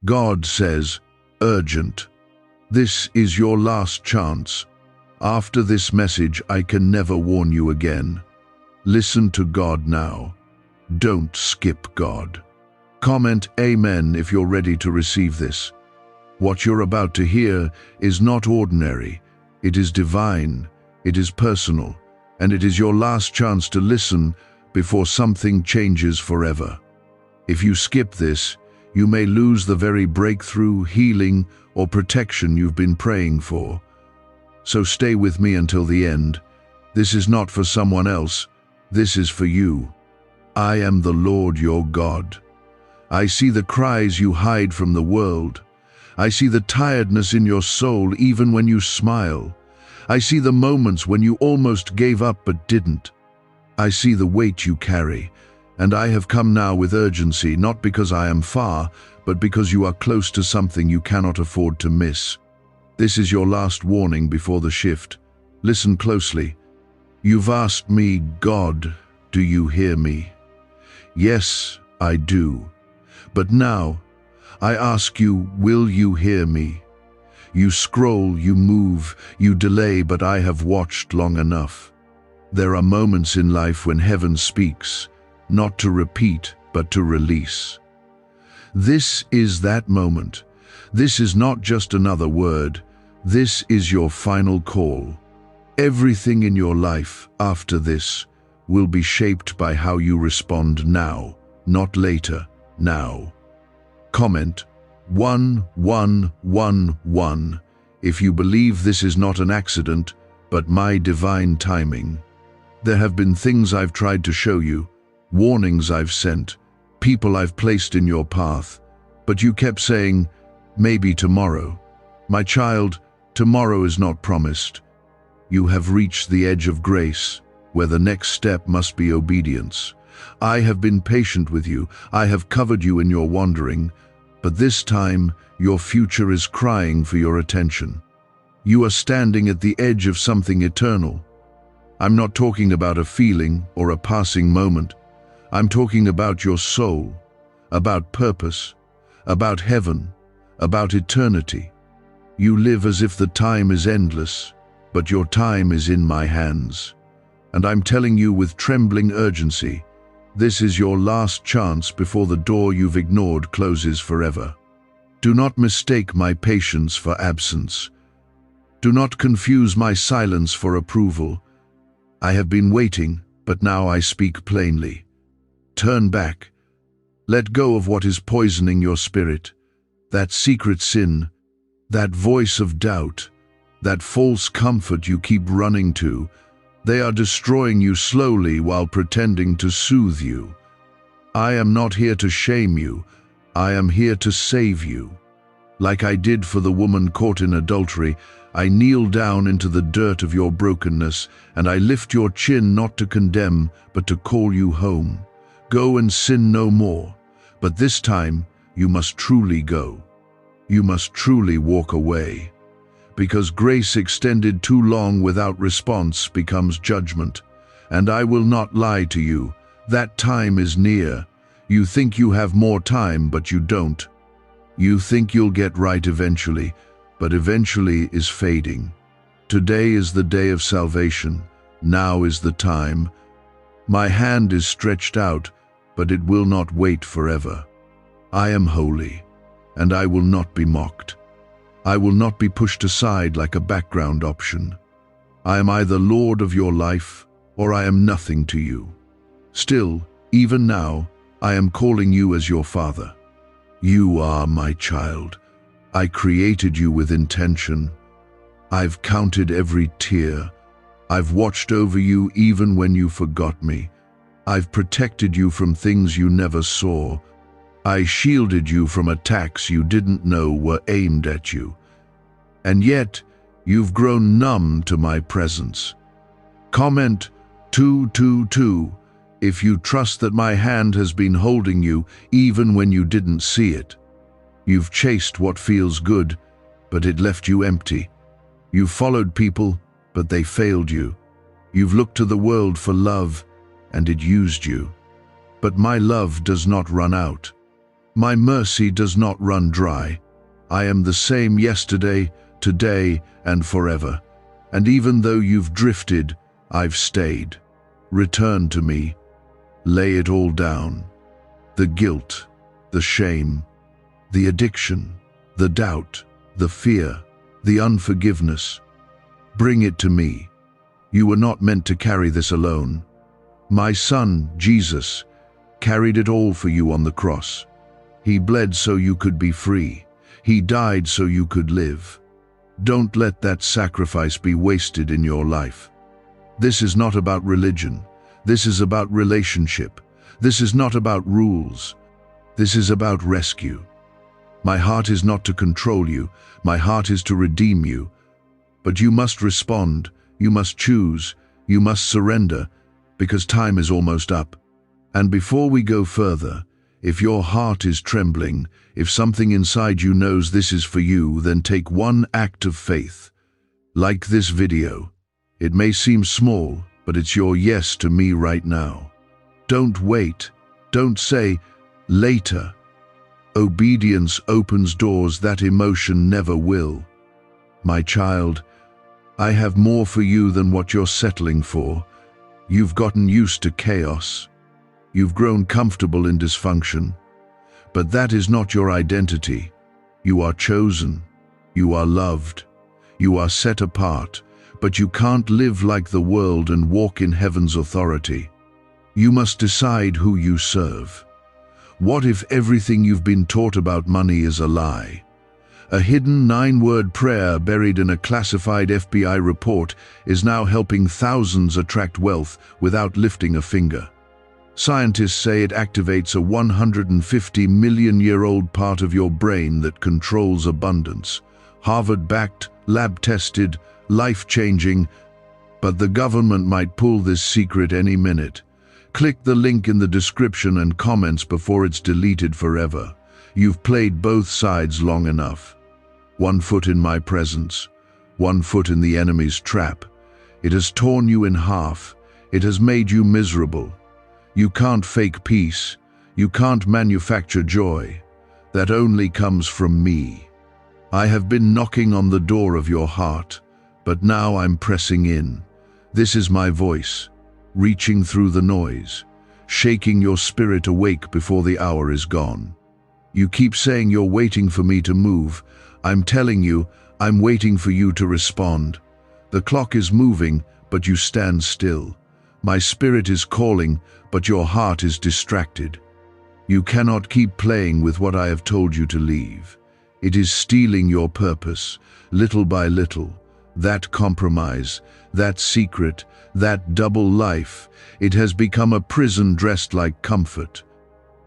God says, urgent. This is your last chance. After this message, I can never warn you again. Listen to God now. Don't skip God. Comment Amen if you're ready to receive this. What you're about to hear is not ordinary. It is divine, it is personal, and it is your last chance to listen before something changes forever. If you skip this, you may lose the very breakthrough, healing, or protection you've been praying for. So stay with me until the end. This is not for someone else. This is for you. I am the Lord your God. I see the cries you hide from the world. I see the tiredness in your soul even when you smile. I see the moments when you almost gave up but didn't. I see the weight you carry, and I have come now with urgency, not because I am far, but because you are close to something you cannot afford to miss. This is your last warning before the shift. Listen closely. You've asked me, God, do you hear me? Yes, I do. But now, I ask you, will you hear me? You scroll, you move, you delay, but I have watched long enough. There are moments in life when heaven speaks, not to repeat, but to release. This is that moment. This is not just another word. This is your final call. Everything in your life after this will be shaped by how you respond now, not later, now. Comment 1111 if you believe this is not an accident, but my divine timing. There have been things I've tried to show you, warnings I've sent, people I've placed in your path, but you kept saying, maybe tomorrow. My child, tomorrow is not promised. You have reached the edge of grace, where the next step must be obedience. I have been patient with you, I have covered you in your wandering, but this time your future is crying for your attention. You are standing at the edge of something eternal. I'm not talking about a feeling or a passing moment. I'm talking about your soul, about purpose, about heaven, about eternity. You live as if the time is endless, but your time is in my hands. And I'm telling you with trembling urgency, this is your last chance before the door you've ignored closes forever. Do not mistake my patience for absence. Do not confuse my silence for approval. I have been waiting, but now I speak plainly. Turn back. Let go of what is poisoning your spirit, that secret sin, that voice of doubt, that false comfort you keep running to. They are destroying you slowly while pretending to soothe you. I am not here to shame you. I am here to save you. Like I did for the woman caught in adultery, I kneel down into the dirt of your brokenness, and I lift your chin not to condemn, but to call you home. Go and sin no more, but this time you must truly go. You must truly walk away. Because grace extended too long without response becomes judgment. And I will not lie to you, that time is near. You think you have more time, but you don't. You think you'll get right eventually, but eventually is fading. Today is the day of salvation. Now is the time. My hand is stretched out, but it will not wait forever. I am holy, and I will not be mocked. I will not be pushed aside like a background option. I am either Lord of your life, or I am nothing to you. Still, even now, I am calling you as your Father. You are my child. I created you with intention. I've counted every tear. I've watched over you even when you forgot me. I've protected you from things you never saw. I shielded you from attacks you didn't know were aimed at you. And yet, you've grown numb to my presence. Comment 222 if you trust that my hand has been holding you even when you didn't see it. You've chased what feels good, but it left you empty. You've followed people, but they failed you. You've looked to the world for love, and it used you. But my love does not run out. My mercy does not run dry. I am the same yesterday, today, and forever. And even though you've drifted, I've stayed. Return to me. Lay it all down. The guilt, the shame, the addiction, the doubt, the fear, the unforgiveness. Bring it to me. You were not meant to carry this alone. My son, Jesus, carried it all for you on the cross. He bled so you could be free. He died so you could live. Don't let that sacrifice be wasted in your life. This is not about religion. This is about relationship. This is not about rules. This is about rescue. My heart is not to control you. My heart is to redeem you. But you must respond. You must choose. You must surrender, because time is almost up. And before we go further, if your heart is trembling, if something inside you knows this is for you, then take one act of faith. Like this video. It may seem small, but it's your yes to me right now. Don't wait. Don't say, later. Obedience opens doors that emotion never will. My child, I have more for you than what you're settling for. You've gotten used to chaos. You've grown comfortable in dysfunction. But that is not your identity. You are chosen. You are loved. You are set apart. But you can't live like the world and walk in heaven's authority. You must decide who you serve. What if everything you've been taught about money is a lie? A hidden 9-word prayer buried in a classified FBI report is now helping thousands attract wealth without lifting a finger. Scientists say it activates a 150-million-year-old part of your brain that controls abundance. Harvard-backed, lab-tested, life-changing, but the government might pull this secret any minute. Click the link in the description and comments before it's deleted forever. You've played both sides long enough. 1 foot in my presence, 1 foot in the enemy's trap. It has torn you in half. It has made you miserable. You can't fake peace. You can't manufacture joy. That only comes from me. I have been knocking on the door of your heart, but now I'm pressing in. This is my voice, reaching through the noise, shaking your spirit awake before the hour is gone. You keep saying you're waiting for me to move. I'm telling you, I'm waiting for you to respond. The clock is moving, but you stand still. My spirit is calling, but your heart is distracted. You cannot keep playing with what I have told you to leave. It is stealing your purpose, little by little. That compromise, that secret, that double life, it has become a prison dressed like comfort.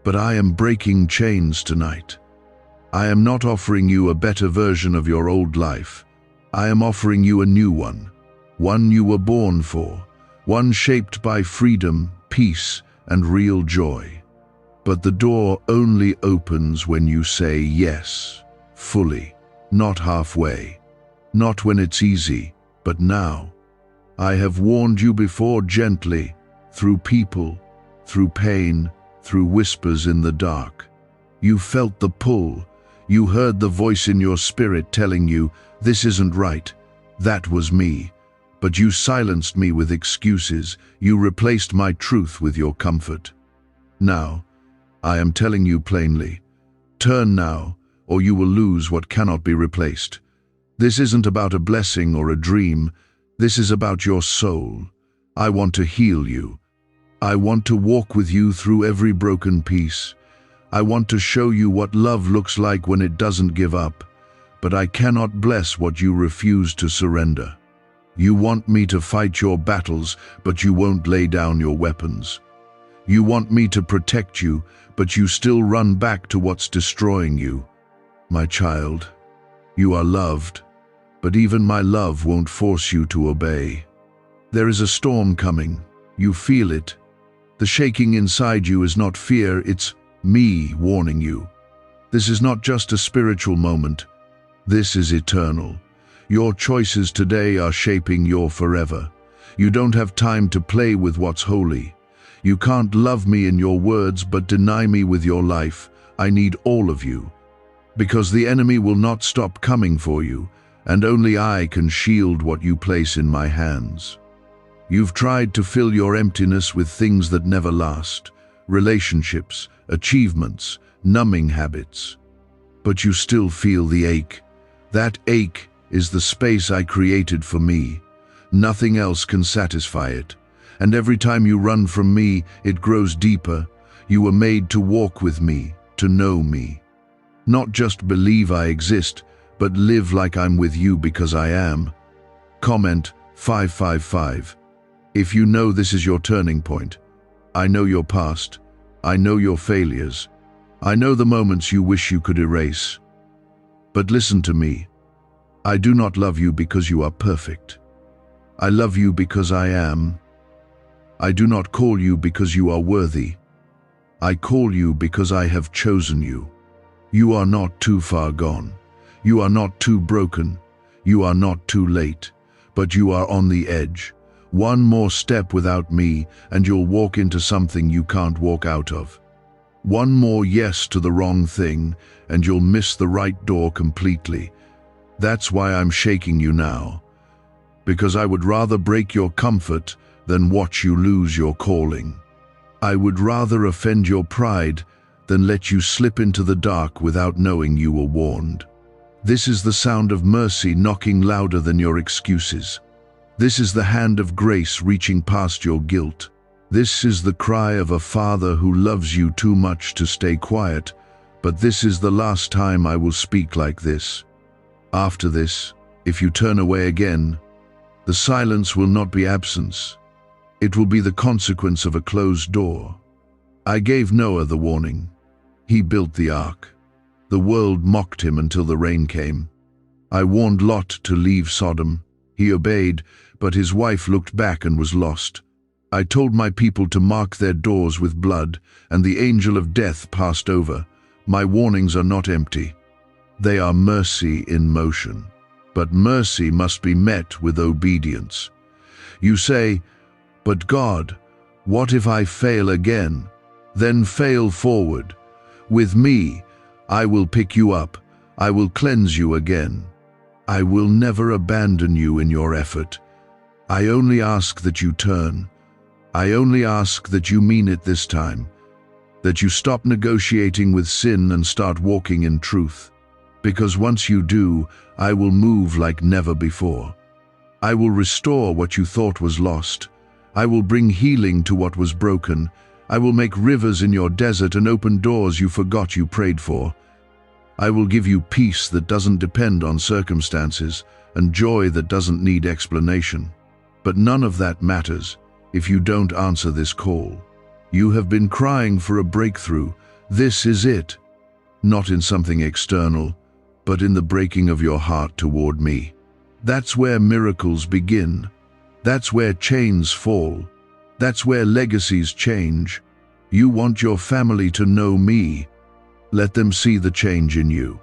But I am breaking chains tonight. I am not offering you a better version of your old life. I am offering you a new one you were born for, one shaped by freedom, peace, and real joy. But the door only opens when you say yes, fully, not halfway, not when it's easy, but now. I have warned you before gently, through people, through pain, through whispers in the dark. You felt the pull. You heard the voice in your spirit telling you, this isn't right. That was me. But you silenced me with excuses. You replaced my truth with your comfort. Now, I am telling you plainly, turn now, or you will lose what cannot be replaced. This isn't about a blessing or a dream. This is about your soul. I want to heal you. I want to walk with you through every broken piece. I want to show you what love looks like when it doesn't give up. But I cannot bless what you refuse to surrender. You want me to fight your battles, but you won't lay down your weapons. You want me to protect you, but you still run back to what's destroying you. My child, you are loved, but even my love won't force you to obey. There is a storm coming. You feel it. The shaking inside you is not fear, it's me warning you. This is not just a spiritual moment. This is eternal. Your choices today are shaping your forever. You don't have time to play with what's holy. You can't love me in your words but deny me with your life. I need all of you. Because the enemy will not stop coming for you, and only I can shield what you place in my hands. You've tried to fill your emptiness with things that never last, relationships, achievements, numbing habits. But you still feel the ache. That ache is the space I created for me. Nothing else can satisfy it. And every time you run from me, it grows deeper. You were made to walk with me, to know me. Not just believe I exist, but live like I'm with you because I am. Comment 555. If you know this is your turning point. I know your past. I know your failures. I know the moments you wish you could erase. But listen to me. I do not love you because you are perfect. I love you because I am. I do not call you because you are worthy. I call you because I have chosen you. You are not too far gone. You are not too broken. You are not too late. But you are on the edge. One more step without me, and you'll walk into something you can't walk out of. One more yes to the wrong thing, and you'll miss the right door completely. That's why I'm shaking you now. Because I would rather break your comfort than watch you lose your calling. I would rather offend your pride than let you slip into the dark without knowing you were warned. This is the sound of mercy knocking louder than your excuses. This is the hand of grace reaching past your guilt. This is the cry of a father who loves you too much to stay quiet, but this is the last time I will speak like this. After this, if you turn away again, the silence will not be absence. It will be the consequence of a closed door. I gave Noah the warning. He built the ark. The world mocked him until the rain came. I warned Lot to leave Sodom. He obeyed, but his wife looked back and was lost. I told my people to mark their doors with blood, and the angel of death passed over. My warnings are not empty. They are mercy in motion. But mercy must be met with obedience. You say, "But God, what if I fail again?" Then fail forward. With me, I will pick you up. I will cleanse you again. I will never abandon you in your effort. I only ask that you turn. I only ask that you mean it this time, that you stop negotiating with sin and start walking in truth. Because once you do, I will move like never before. I will restore what you thought was lost. I will bring healing to what was broken. I will make rivers in your desert and open doors you forgot you prayed for. I will give you peace that doesn't depend on circumstances and joy that doesn't need explanation. But none of that matters if you don't answer this call. You have been crying for a breakthrough. This is it. Not in something external, but in the breaking of your heart toward me. That's where miracles begin. That's where chains fall. That's where legacies change. You want your family to know me. Let them see the change in you.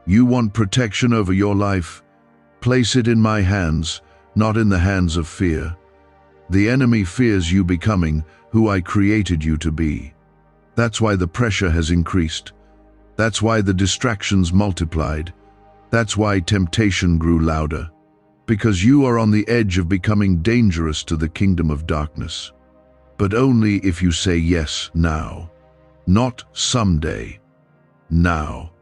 You want protection over your life. Place it in my hands, not in the hands of fear. The enemy fears you becoming who I created you to be. That's why the pressure has increased. That's why the distractions multiplied. That's why temptation grew louder. Because you are on the edge of becoming dangerous to the kingdom of darkness. But only if you say yes now. Not someday. Now.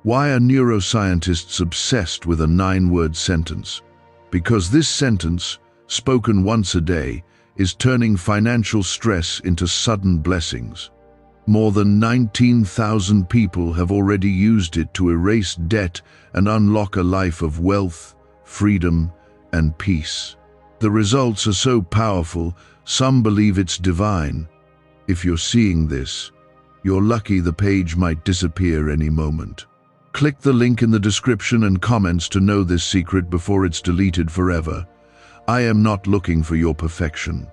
Why are neuroscientists obsessed with a 9-word sentence? Because this sentence, spoken once a day, is turning financial stress into sudden blessings. More than 19,000 people have already used it to erase debt and unlock a life of wealth, freedom, and peace. The results are so powerful, some believe it's divine. If you're seeing this, you're lucky the page might disappear any moment. Click the link in the description and comments to know this secret before it's deleted forever. I am not looking for your perfection.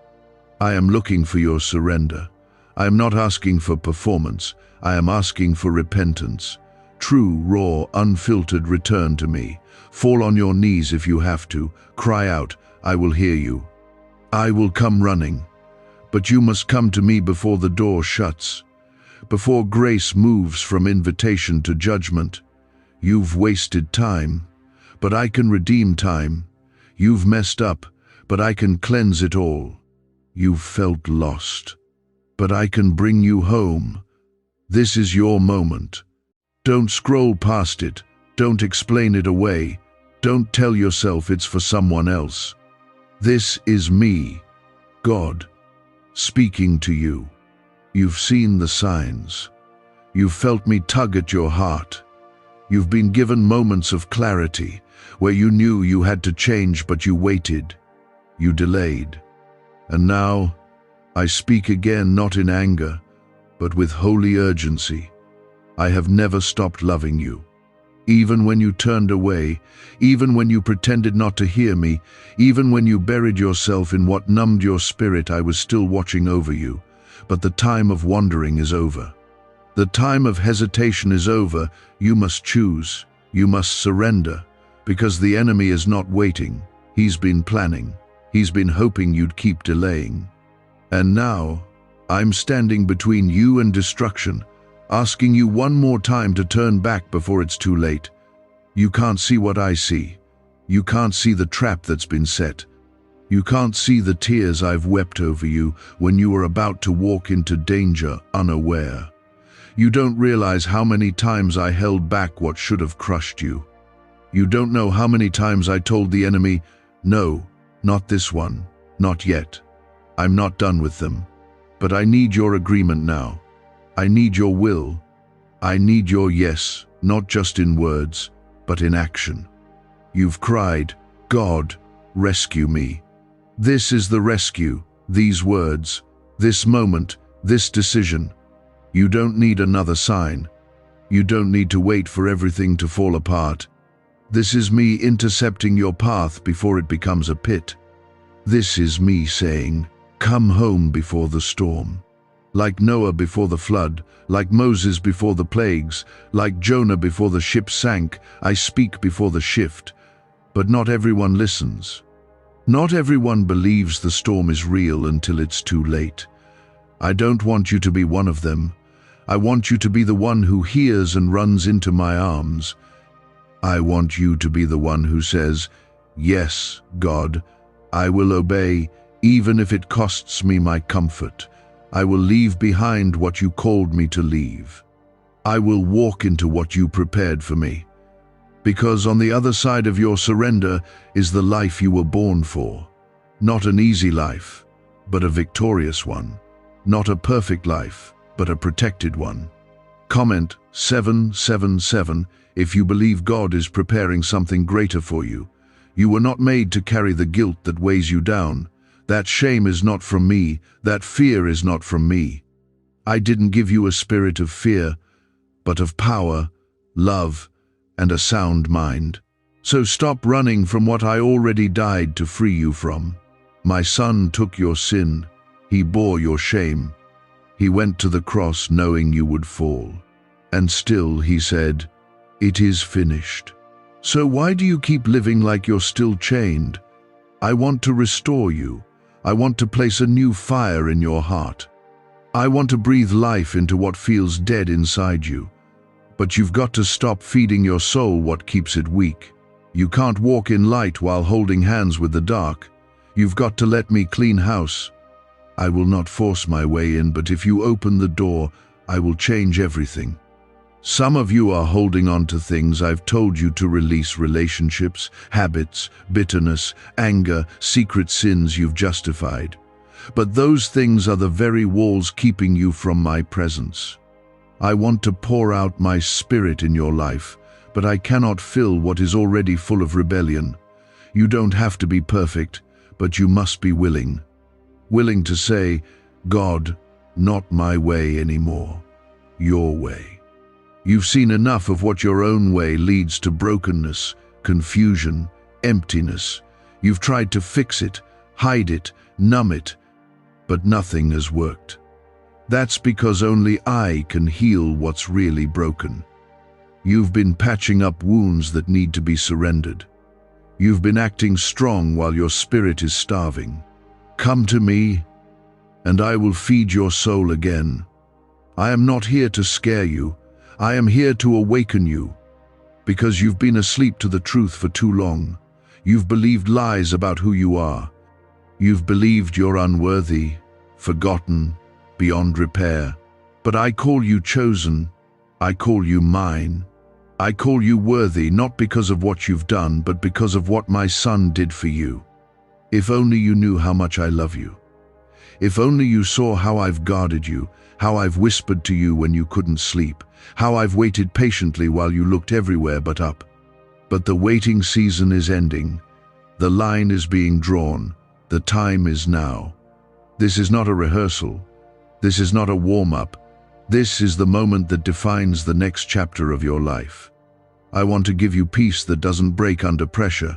I am looking for your surrender. I am not asking for performance. I am asking for repentance. True, raw, unfiltered return to me. Fall on your knees if you have to. Cry out, I will hear you. I will come running. But you must come to me before the door shuts. before grace moves from invitation to judgment. You've wasted time, but I can redeem time. You've messed up, but I can cleanse it all. You've felt lost, but I can bring you home. This is your moment. Don't scroll past it. Don't explain it away. Don't tell yourself it's for someone else. This is me, God, speaking to you. You've seen the signs. You've felt me tug at your heart. You've been given moments of clarity where you knew you had to change, but you waited. You delayed. And now, I speak again, not in anger, but with holy urgency. I have never stopped loving you. Even when you turned away, even when you pretended not to hear me, even when you buried yourself in what numbed your spirit, I was still watching over you. But the time of wandering is over. The time of hesitation is over. You must choose. You must surrender. Because the enemy is not waiting. He's been planning. He's been hoping you'd keep delaying. And now, I'm standing between you and destruction, asking you one more time to turn back before it's too late. You can't see what I see. You can't see the trap that's been set. You can't see the tears I've wept over you when you were about to walk into danger unaware. You don't realize how many times I held back what should have crushed you. You don't know how many times I told the enemy, no, not this one, not yet. I'm not done with them. But I need your agreement now. I need your will. I need your yes, not just in words, but in action. You've cried, God, rescue me. This is the rescue, these words, this moment, this decision. You don't need another sign. You don't need to wait for everything to fall apart. This is me intercepting your path before it becomes a pit. This is me saying, come home before the storm. Like Noah before the flood, like Moses before the plagues, like Jonah before the ship sank, I speak before the shift. But not everyone listens. Not everyone believes the storm is real until it's too late. I don't want you to be one of them. I want you to be the one who hears and runs into my arms. I want you to be the one who says, yes, God, I will obey, even if it costs me my comfort. I will leave behind what you called me to leave. I will walk into what you prepared for me. Because on the other side of your surrender is the life you were born for. Not an easy life, but a victorious one. Not a perfect life, but a protected one. Comment 777 if you believe God is preparing something greater for you. You were not made to carry the guilt that weighs you down. That shame is not from me. That fear is not from me. I didn't give you a spirit of fear, but of power, love, and a sound mind. So stop running from what I already died to free you from. My Son took your sin. He bore your shame. He went to the cross knowing you would fall. And still he said, it is finished. So why do you keep living like you're still chained? I want to restore you. I want to place a new fire in your heart. I want to breathe life into what feels dead inside you. But you've got to stop feeding your soul what keeps it weak. You can't walk in light while holding hands with the dark. You've got to let me clean house. I will not force my way in, but if you open the door, I will change everything. Some of you are holding on to things I've told you to release: relationships, habits, bitterness, anger, secret sins you've justified. But those things are the very walls keeping you from my presence. I want to pour out my spirit in your life, but I cannot fill what is already full of rebellion. You don't have to be perfect, but you must be willing. Willing to say, God, not my way anymore, your way. You've seen enough of what your own way leads to: brokenness, confusion, emptiness. You've tried to fix it, hide it, numb it, but nothing has worked. That's because only I can heal what's really broken. You've been patching up wounds that need to be surrendered. You've been acting strong while your spirit is starving. Come to me, and I will feed your soul again. I am not here to scare you. I am here to awaken you. Because you've been asleep to the truth for too long. You've believed lies about who you are. You've believed you're unworthy, forgotten, beyond repair. But I call you chosen. I call you mine. I call you worthy, not because of what you've done, but because of what my Son did for you. If only you knew how much I love you. If only you saw how I've guarded you, how I've whispered to you when you couldn't sleep, how I've waited patiently while you looked everywhere but up. But the waiting season is ending. The line is being drawn. The time is now. This is not a rehearsal. This is not a warm-up. This is the moment that defines the next chapter of your life. I want to give you peace that doesn't break under pressure.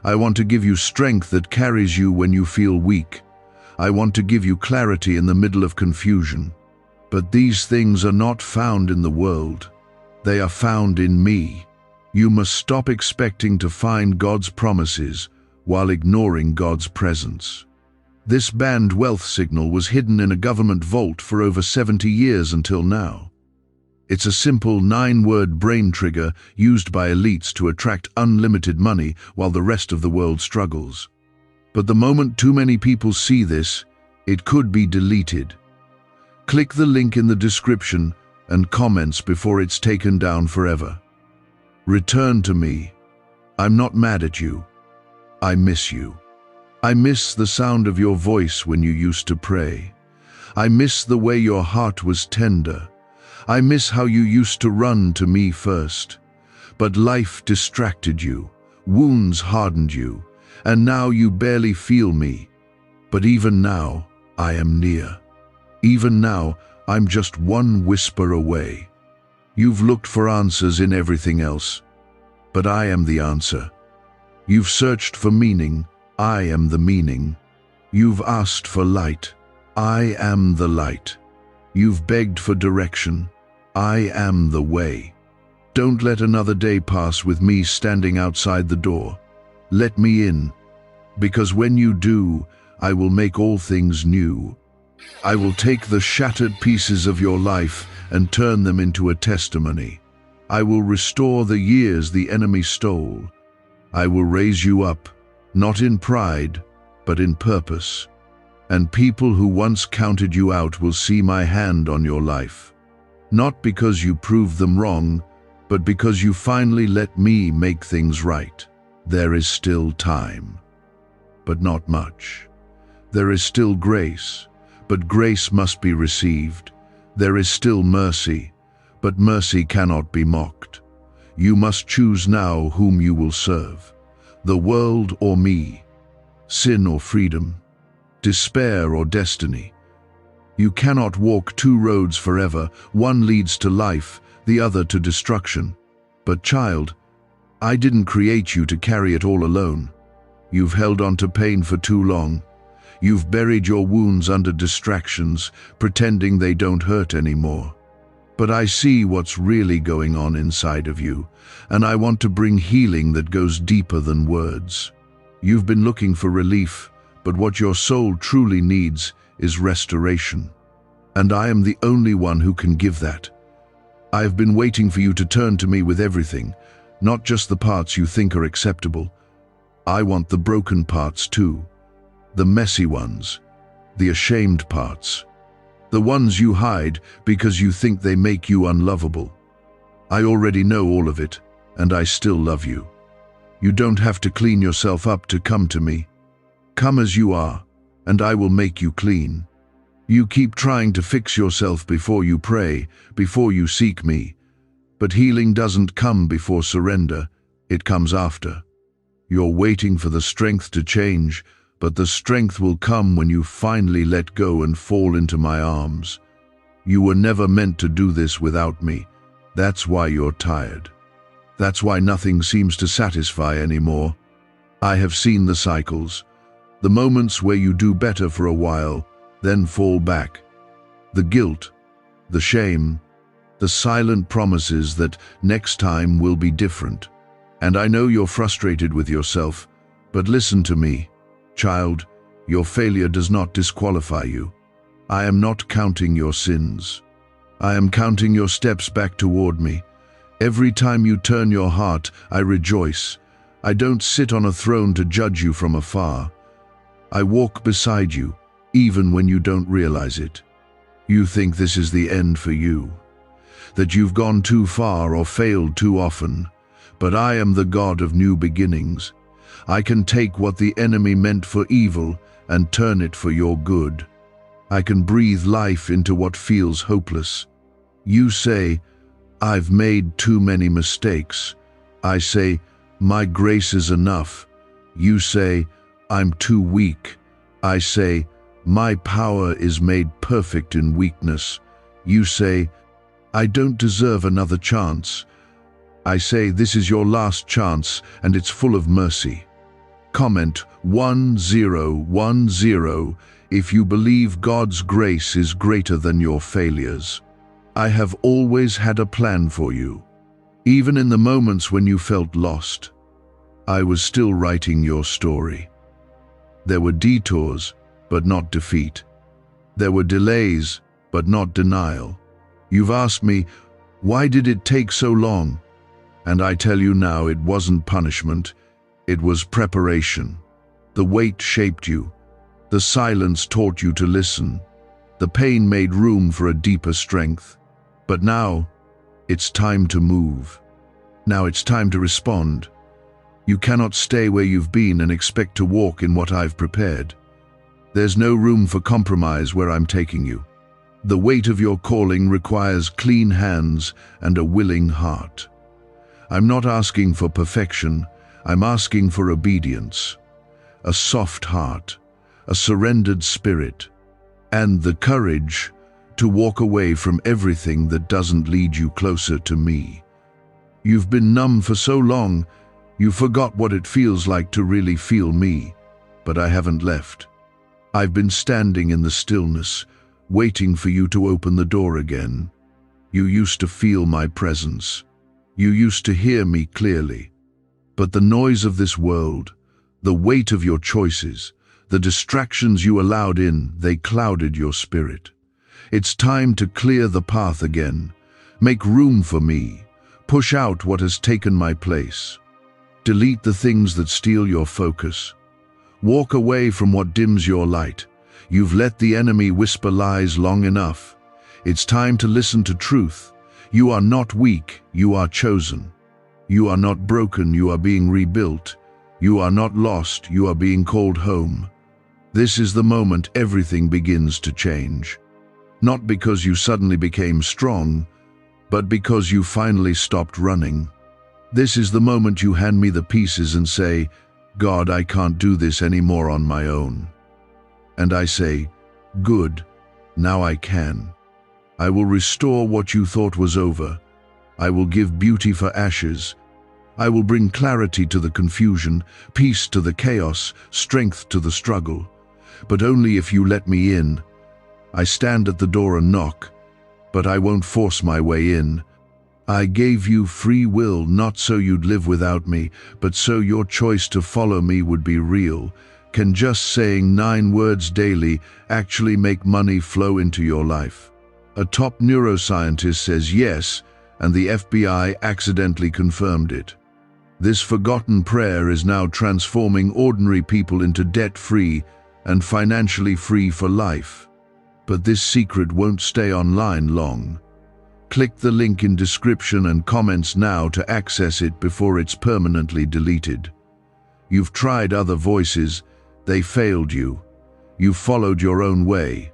I want to give you strength that carries you when you feel weak. I want to give you clarity in the middle of confusion. But these things are not found in the world. They are found in me. You must stop expecting to find God's promises while ignoring God's presence. This banned wealth signal was hidden in a government vault for over 70 years until now. It's a simple 9-word brain trigger used by elites to attract unlimited money while the rest of the world struggles. But the moment too many people see this, it could be deleted. Click the link in the description and comments before it's taken down forever. Return to me. I'm not mad at you. I miss you. I miss the sound of your voice when you used to pray. I miss the way your heart was tender. I miss how you used to run to me first. But life distracted you, wounds hardened you, and now you barely feel me. But even now, I am near. Even now, I'm just one whisper away. You've looked for answers in everything else, but I am the answer. You've searched for meaning. I am the meaning. You've asked for light. I am the light. You've begged for direction. I am the way. Don't let another day pass with me standing outside the door. Let me in, because when you do, I will make all things new. I will take the shattered pieces of your life and turn them into a testimony. I will restore the years the enemy stole. I will raise you up, not in pride, but in purpose. And people who once counted you out will see my hand on your life. Not because you proved them wrong, but because you finally let me make things right. There is still time, but not much. There is still grace, but grace must be received. There is still mercy, but mercy cannot be mocked. You must choose now whom you will serve. The world or me, sin or freedom, despair or destiny. You cannot walk two roads forever. One leads to life, the other to destruction. But child, I didn't create you to carry it all alone. You've held on to pain for too long. You've buried your wounds under distractions, pretending they don't hurt anymore. But I see what's really going on inside of you, and I want to bring healing that goes deeper than words. You've been looking for relief, but what your soul truly needs is restoration. And I am the only one who can give that. I have been waiting for you to turn to me with everything, not just the parts you think are acceptable. I want the broken parts too, the messy ones, the ashamed parts. The ones you hide because you think they make you unlovable. I already know all of it, and I still love you. You don't have to clean yourself up to come to me. Come as you are, and I will make you clean. You keep trying to fix yourself before you pray, before you seek me. But healing doesn't come before surrender, it comes after. You're waiting for the strength to change, but the strength will come when you finally let go and fall into my arms. You were never meant to do this without me. That's why you're tired. That's why nothing seems to satisfy anymore. I have seen the cycles, the moments where you do better for a while, then fall back. The guilt, the shame, the silent promises that next time will be different. And I know you're frustrated with yourself, but listen to me. Child, your failure does not disqualify you. I am not counting your sins. I am counting your steps back toward me. Every time you turn your heart, I rejoice. I don't sit on a throne to judge you from afar. I walk beside you, even when you don't realize it. You think this is the end for you, that you've gone too far or failed too often. But I am the God of new beginnings. I can take what the enemy meant for evil and turn it for your good. I can breathe life into what feels hopeless. You say, I've made too many mistakes. I say, my grace is enough. You say, I'm too weak. I say, my power is made perfect in weakness. You say, I don't deserve another chance. I say, this is your last chance, and it's full of mercy. Comment 1010 if you believe God's grace is greater than your failures. I have always had a plan for you. Even in the moments when you felt lost, I was still writing your story. There were detours, but not defeat. There were delays, but not denial. You've asked me, why did it take so long? And I tell you now, it wasn't punishment, it was preparation. The wait shaped you. The silence taught you to listen. The pain made room for a deeper strength. But now, it's time to move. Now it's time to respond. You cannot stay where you've been and expect to walk in what I've prepared. There's no room for compromise where I'm taking you. The weight of your calling requires clean hands and a willing heart. I'm not asking for perfection, I'm asking for obedience. A soft heart, a surrendered spirit, and the courage to walk away from everything that doesn't lead you closer to me. You've been numb for so long, you forgot what it feels like to really feel me, but I haven't left. I've been standing in the stillness, waiting for you to open the door again. You used to feel my presence. You used to hear me clearly. But the noise of this world, the weight of your choices, the distractions you allowed in, they clouded your spirit. It's time to clear the path again. Make room for me. Push out what has taken my place. Delete the things that steal your focus. Walk away from what dims your light. You've let the enemy whisper lies long enough. It's time to listen to truth. You are not weak, you are chosen. You are not broken, you are being rebuilt. You are not lost, you are being called home. This is the moment everything begins to change. Not because you suddenly became strong, but because you finally stopped running. This is the moment you hand me the pieces and say, God, I can't do this anymore on my own. And I say, good, now I can. I will restore what you thought was over. I will give beauty for ashes. I will bring clarity to the confusion, peace to the chaos, strength to the struggle. But only if you let me in. I stand at the door and knock, but I won't force my way in. I gave you free will, not so you'd live without me, but so your choice to follow me would be real. Can just saying 9 words daily actually make money flow into your life? A top neuroscientist says yes, and the FBI accidentally confirmed it. This forgotten prayer is now transforming ordinary people into debt-free and financially free for life. But this secret won't stay online long. Click the link in description and comments now to access it before it's permanently deleted. You've tried other voices, they failed you. You followed your own way.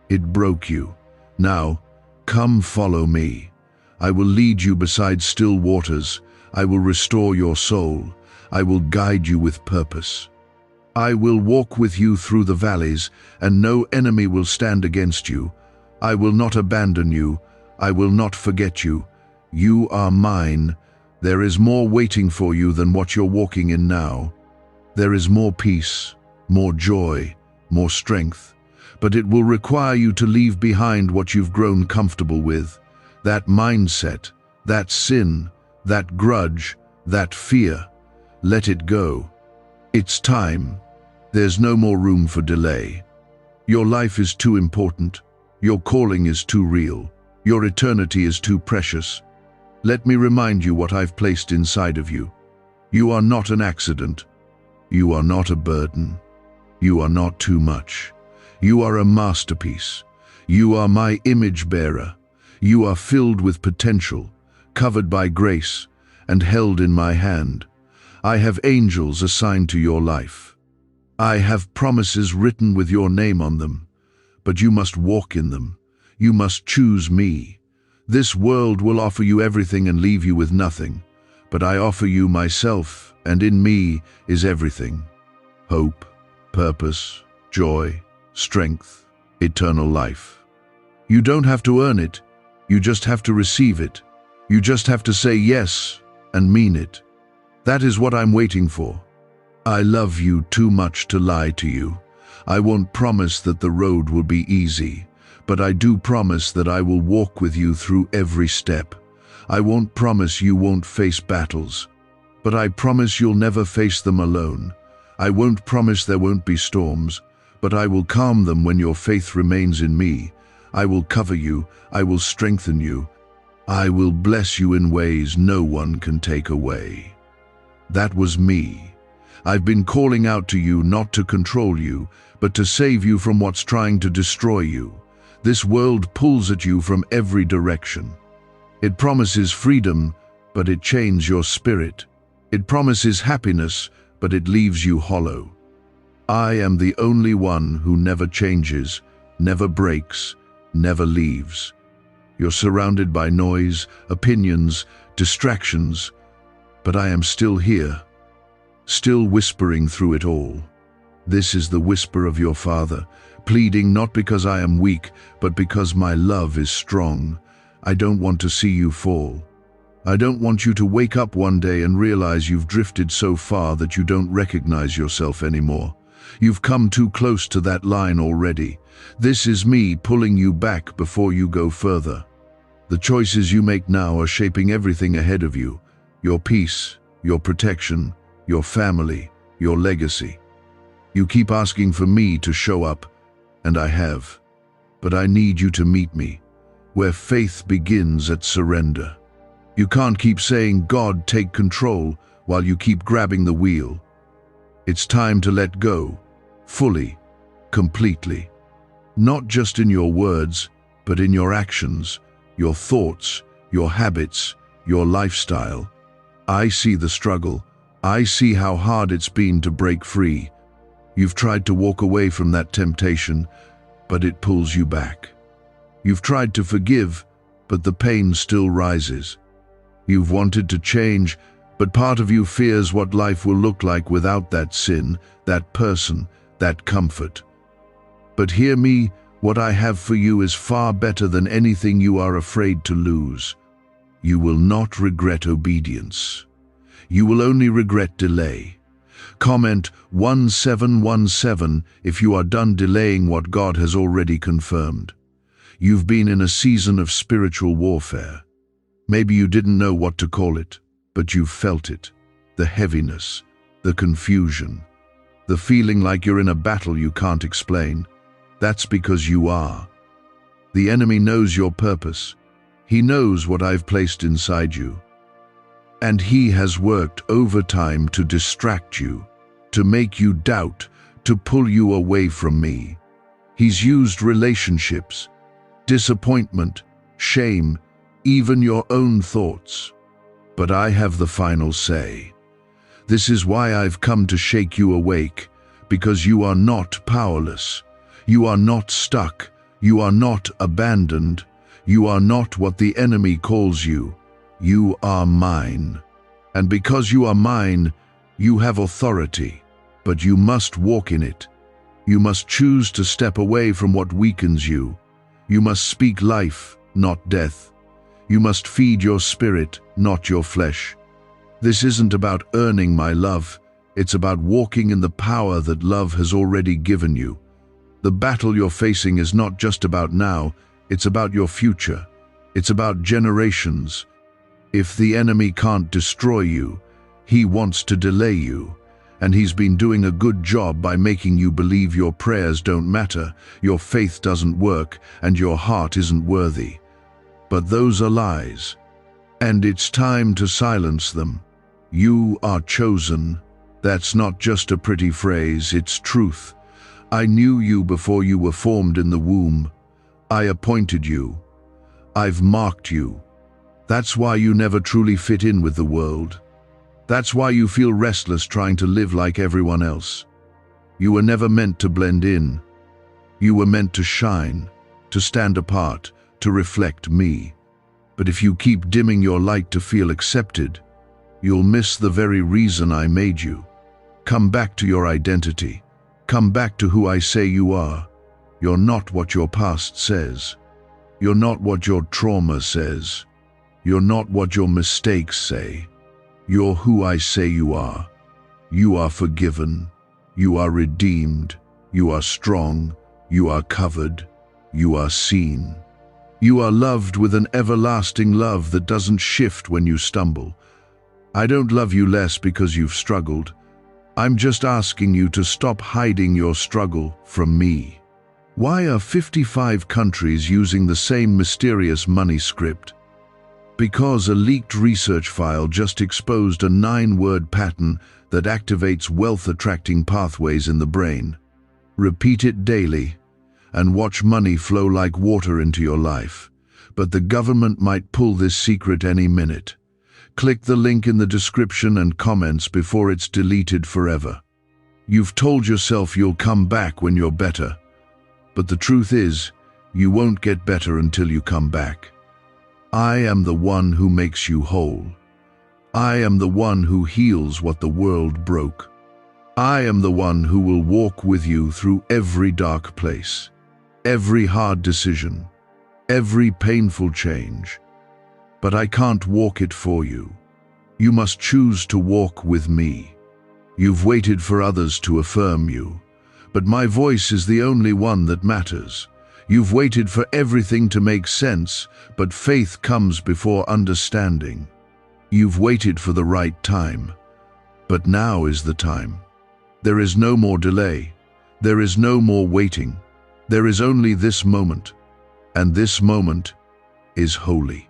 It broke you. Now, come follow me. I will lead you beside still waters. I will restore your soul. I will guide you with purpose. I will walk with you through the valleys, and no enemy will stand against you. I will not abandon you. I will not forget you. You are mine. There is more waiting for you than what you're walking in now. There is more peace, more joy, more strength. But it will require you to leave behind what you've grown comfortable with. That mindset, that sin, that grudge, that fear. Let it go. It's time. There's no more room for delay. Your life is too important. Your calling is too real. Your eternity is too precious. Let me remind you what I've placed inside of you. You are not an accident. You are not a burden. You are not too much. You are a masterpiece. You are my image bearer. You are filled with potential, covered by grace, and held in my hand. I have angels assigned to your life. I have promises written with your name on them, but you must walk in them. You must choose me. This world will offer you everything and leave you with nothing, but I offer you myself, and in me is everything. Hope, purpose, joy, strength, eternal life. You don't have to earn it, you just have to receive it. You just have to say yes and mean it. That is what I'm waiting for. I love you too much to lie to you. I won't promise that the road will be easy, but I do promise that I will walk with you through every step. I won't promise you won't face battles, but I promise you'll never face them alone. I won't promise there won't be storms, but I will calm them when your faith remains in me. I will cover you, I will strengthen you. I will bless you in ways no one can take away. That was me. I've been calling out to you not to control you, but to save you from what's trying to destroy you. This world pulls at you from every direction. It promises freedom, but it chains your spirit. It promises happiness, but it leaves you hollow. I am the only one who never changes, never breaks, never leaves. You're surrounded by noise, opinions, distractions, but I am still here, still whispering through it all. This is the whisper of your Father, pleading not because I am weak, but because my love is strong. I don't want to see you fall. I don't want you to wake up one day and realize you've drifted so far that you don't recognize yourself anymore. You've come too close to that line already. This is me pulling you back before you go further. The choices you make now are shaping everything ahead of you. Your peace, your protection, your family, your legacy. You keep asking for me to show up, and I have. But I need you to meet me, where faith begins at surrender. You can't keep saying, "God, take control," while you keep grabbing the wheel. It's time to let go, fully, completely. Not just in your words, but in your actions, your thoughts, your habits, your lifestyle. I see the struggle. I see how hard it's been to break free. You've tried to walk away from that temptation, but it pulls you back. You've tried to forgive, but the pain still rises. You've wanted to change, but part of you fears what life will look like without that sin, that person, that comfort. But hear me, what I have for you is far better than anything you are afraid to lose. You will not regret obedience. You will only regret delay. Comment 1717 if you are done delaying what God has already confirmed. You've been in a season of spiritual warfare. Maybe you didn't know what to call it, but you felt it. The heaviness, the confusion, the feeling like you're in a battle you can't explain. That's because you are. The enemy knows your purpose. He knows what I've placed inside you. And he has worked overtime to distract you, to make you doubt, to pull you away from me. He's used relationships, disappointment, shame, even your own thoughts. But I have the final say. This is why I've come to shake you awake, because you are not powerless. You are not stuck. You are not abandoned. You are not what the enemy calls you. You are mine. And because you are mine, you have authority, but you must walk in it. You must choose to step away from what weakens you. You must speak life, not death. You must feed your spirit, not your flesh. This isn't about earning my love. It's about walking in the power that love has already given you. The battle you're facing is not just about now, it's about your future. It's about generations. If the enemy can't destroy you, he wants to delay you. And he's been doing a good job by making you believe your prayers don't matter, your faith doesn't work, and your heart isn't worthy. but those are lies. And it's time to silence them. You are chosen. That's not just a pretty phrase, it's truth. I knew you before you were formed in the womb. I appointed you. I've marked you. That's why you never truly fit in with the world. That's why you feel restless trying to live like everyone else. You were never meant to blend in. You were meant to shine, to stand apart, to reflect me. But if you keep dimming your light to feel accepted, you'll miss the very reason I made you. Come back to your identity. Come back to who I say you are. You're not what your past says. You're not what your trauma says. You're not what your mistakes say. You're who I say you are. You are forgiven. You are redeemed. You are strong. You are covered. You are seen. You are loved with an everlasting love that doesn't shift when you stumble. I don't love you less because you've struggled. I'm just asking you to stop hiding your struggle from me. Why are 55 countries using the same mysterious money script? Because a leaked research file just exposed a 9-word pattern that activates wealth-attracting pathways in the brain. Repeat it daily, and watch money flow like water into your life. But the government might pull this secret any minute. Click the link in the description and comments before it's deleted forever. You've told yourself you'll come back when you're better. But the truth is, you won't get better until you come back. I am the one who makes you whole. I am the one who heals what the world broke. I am the one who will walk with you through every dark place, every hard decision, every painful change. But I can't walk it for you. You must choose to walk with me. You've waited for others to affirm you, but my voice is the only one that matters. You've waited for everything to make sense, but faith comes before understanding. You've waited for the right time, but now is the time. There is no more delay. There is no more waiting. There is only this moment, and this moment is holy.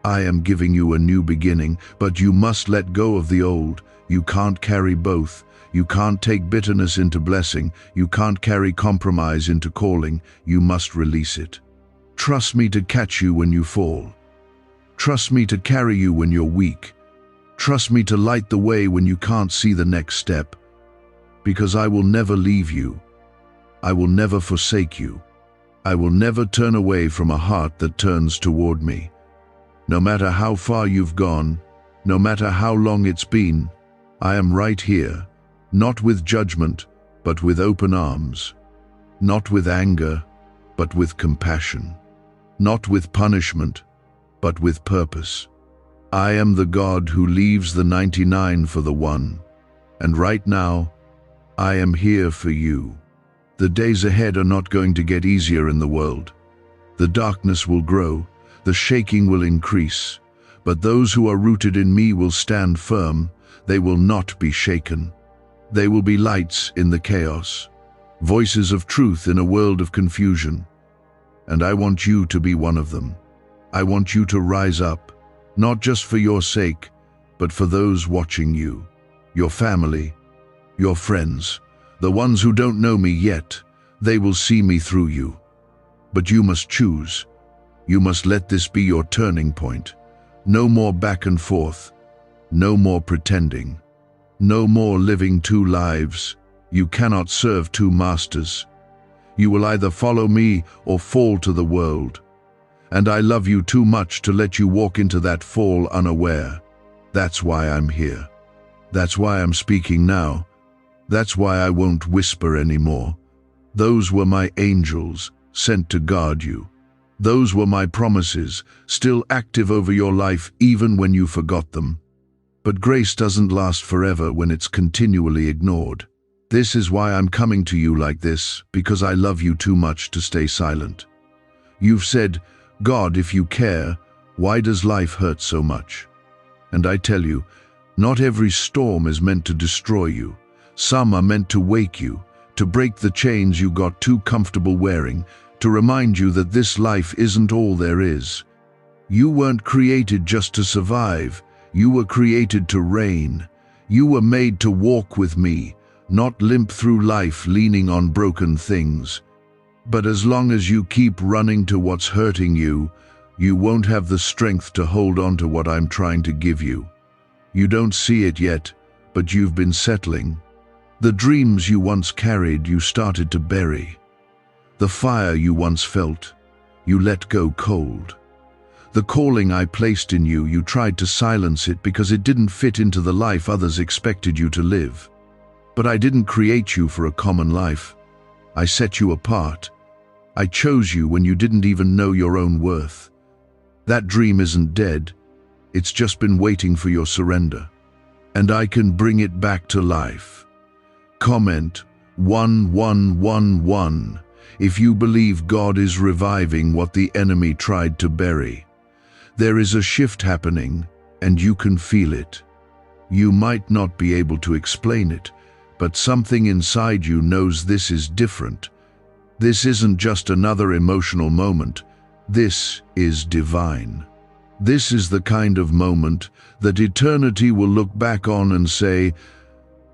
I am giving you a new beginning, but you must let go of the old. You can't carry both. You can't take bitterness into blessing. You can't carry compromise into calling. You must release it. Trust me to catch you when you fall. Trust me to carry you when you're weak. Trust me to light the way when you can't see the next step. Because I will never leave you. I will never forsake you. I will never turn away from a heart that turns toward me. No matter how far you've gone, no matter how long it's been, I am right here, not with judgment, but with open arms. Not with anger, but with compassion. Not with punishment, but with purpose. I am the God who leaves the 99 for the one. And right now, I am here for you. The days ahead are not going to get easier in the world. The darkness will grow. The shaking will increase, but those who are rooted in me will stand firm. They will not be shaken. They will be lights in the chaos, voices of truth in a world of confusion. And I want you to be one of them. I want you to rise up, not just for your sake, but for those watching you, your family, your friends, the ones who don't know me yet. They will see me through you. But you must choose. You must let this be your turning point. No more back and forth. No more pretending. No more living two lives. You cannot serve two masters. You will either follow me or fall to the world. And I love you too much to let you walk into that fall unaware. That's why I'm here. That's why I'm speaking now. That's why I won't whisper anymore. Those were my angels sent to guard you. Those were my promises, still active over your life even when you forgot them. But grace doesn't last forever when it's continually ignored. This is why I'm coming to you like this, because I love you too much to stay silent. You've said, God, if you care, why does life hurt so much? And I tell you, not every storm is meant to destroy you. Some are meant to wake you, to break the chains you got too comfortable wearing, to remind you that this life isn't all there is. You weren't created just to survive. You were created to reign. You were made to walk with me, not limp through life leaning on broken things. But as long as you keep running to what's hurting you, you won't have the strength to hold on to what I'm trying to give you. You don't see it yet, but you've been settling. The dreams you once carried, you started to bury. The fire you once felt, you let go cold. The calling I placed in you, you tried to silence it because it didn't fit into the life others expected you to live. But I didn't create you for a common life. I set you apart. I chose you when you didn't even know your own worth. That dream isn't dead. It's just been waiting for your surrender. And I can bring it back to life. Comment 1111 if you believe God is reviving what the enemy tried to bury. There is a shift happening, and you can feel it. You might not be able to explain it, but something inside you knows this is different. This isn't just another emotional moment. This is divine. This is the kind of moment that eternity will look back on and say,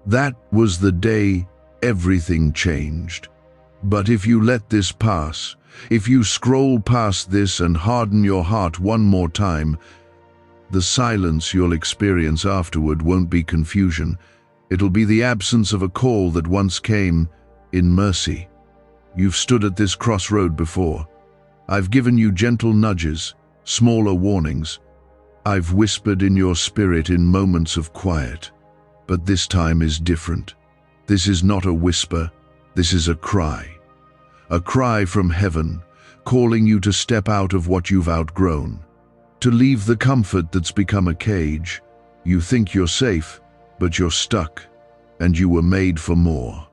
that was the day everything changed. But if you let this pass, if you scroll past this and harden your heart one more time, the silence you'll experience afterward won't be confusion. It'll be the absence of a call that once came in mercy. You've stood at this crossroad before. I've given you gentle nudges, smaller warnings. I've whispered in your spirit in moments of quiet. But this time is different. This is not a whisper. This is a cry. A cry from heaven, calling you to step out of what you've outgrown. To leave the comfort that's become a cage. You think you're safe, but you're stuck, and you were made for more.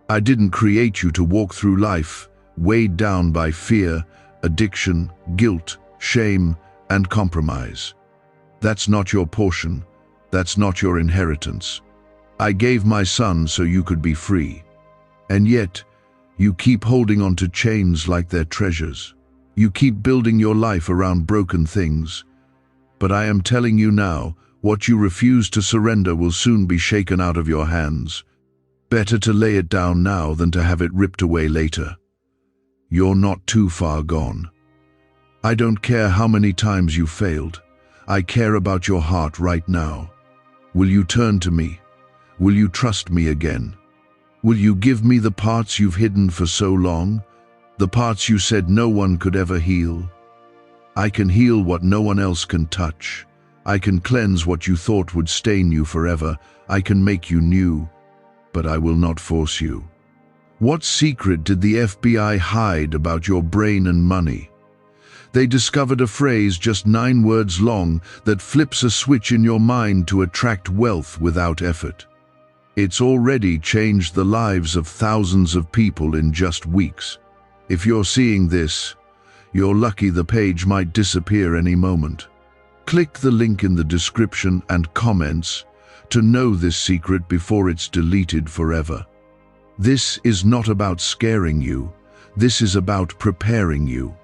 I didn't create you to walk through life, weighed down by fear, addiction, guilt, shame, and compromise. That's not your portion. That's not your inheritance. I gave my son so you could be free. And yet, you keep holding on to chains like they're treasures. You keep building your life around broken things. But I am telling you now, what you refuse to surrender will soon be shaken out of your hands. Better to lay it down now than to have it ripped away later. You're not too far gone. I don't care how many times you failed. I care about your heart right now. Will you turn to me? Will you trust me again? Will you give me the parts you've hidden for so long? The parts you said no one could ever heal? I can heal what no one else can touch. I can cleanse what you thought would stain you forever. I can make you new, but I will not force you. What secret did the FBI hide about your brain and money? They discovered a phrase just 9 words long that flips a switch in your mind to attract wealth without effort. It's already changed the lives of thousands of people in just weeks. If you're seeing this, you're lucky. The page might disappear any moment. Click the link in the description and comments to know this secret before it's deleted forever. This is not about scaring you. This is about preparing you.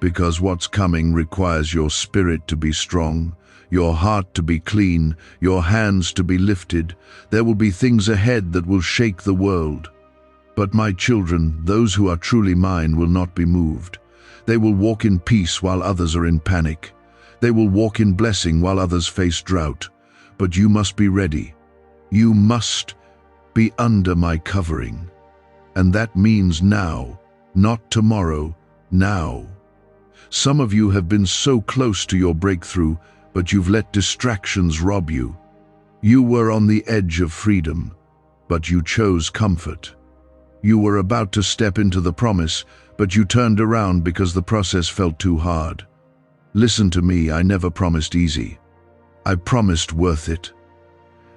Because what's coming requires your spirit to be strong, your heart to be clean, your hands to be lifted. There will be things ahead that will shake the world. But my children, those who are truly mine, will not be moved. They will walk in peace while others are in panic. They will walk in blessing while others face drought. But you must be ready. You must be under my covering. And that means now, not tomorrow, now. Some of you have been so close to your breakthrough, but you've let distractions rob you. You were on the edge of freedom, but you chose comfort. You were about to step into the promise, but you turned around because the process felt too hard. Listen to me, I never promised easy. I promised worth it.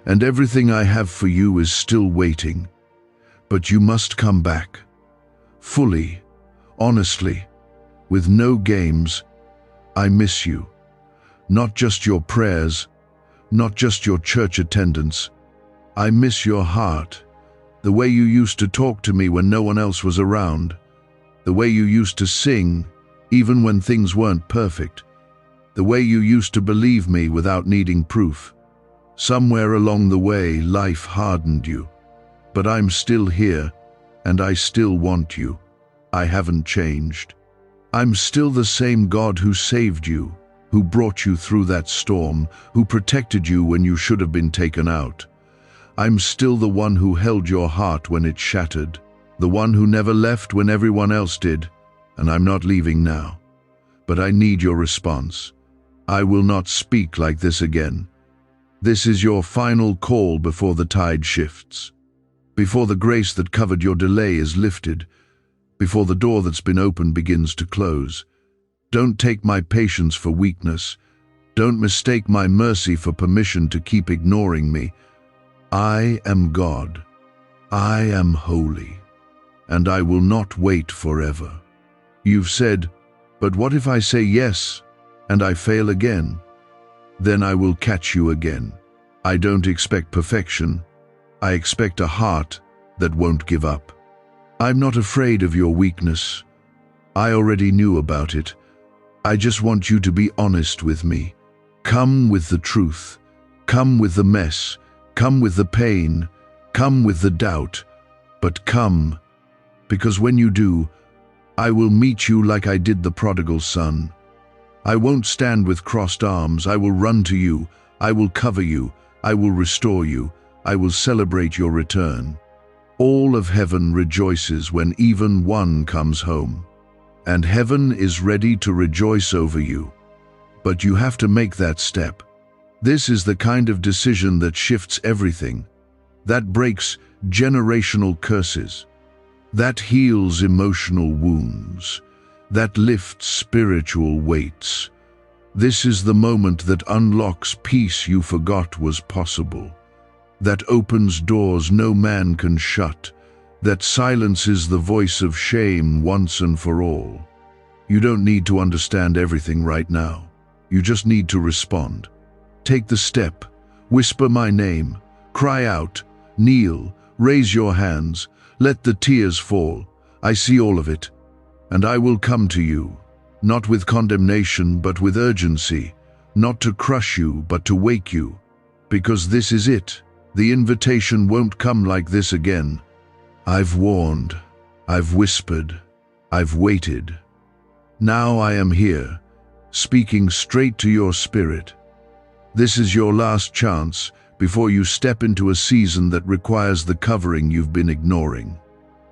And everything I have for you is still waiting. But you must come back. Fully, honestly, with no games. I miss you. Not just your prayers, not just your church attendance. I miss your heart. The way you used to talk to me when no one else was around. The way you used to sing, even when things weren't perfect. the way you used to believe me without needing proof. Somewhere along the way, life hardened you. But I'm still here, and I still want you. I haven't changed. I'm still the same God who saved you, who brought you through that storm, who protected you when you should have been taken out. I'm still the one who held your heart when it shattered, the one who never left when everyone else did, and I'm not leaving now. But I need your response. I will not speak like this again. This is your final call before the tide shifts, before the grace that covered your delay is lifted, before the door that's been opened begins to close. Don't take my patience for weakness. Don't mistake my mercy for permission to keep ignoring me. I am God. I am holy, and I will not wait forever. You've said, but what if I say yes, and I fail again? Then I will catch you again. I don't expect perfection. I expect a heart that won't give up. I'm not afraid of your weakness. I already knew about it. I just want you to be honest with me. Come with the truth. Come with the mess. Come with the pain. Come with the doubt. But come, because when you do, I will meet you like I did the prodigal son. I won't stand with crossed arms. I will run to you. I will cover you. I will restore you. I will celebrate your return. All of heaven rejoices when even one comes home. And heaven is ready to rejoice over you. But you have to make that step. This is the kind of decision that shifts everything, that breaks generational curses, that heals emotional wounds, that lifts spiritual weights. This is the moment that unlocks peace you forgot was possible, that opens doors no man can shut, that silences the voice of shame once and for all. You don't need to understand everything right now. You just need to respond. Take the step, whisper my name, cry out, kneel, raise your hands, let the tears fall. I see all of it, and I will come to you, not with condemnation but with urgency, not to crush you but to wake you, because this is it. The invitation won't come like this again. I've warned, I've whispered, I've waited. Now I am here, speaking straight to your spirit. This is your last chance before you step into a season that requires the covering you've been ignoring.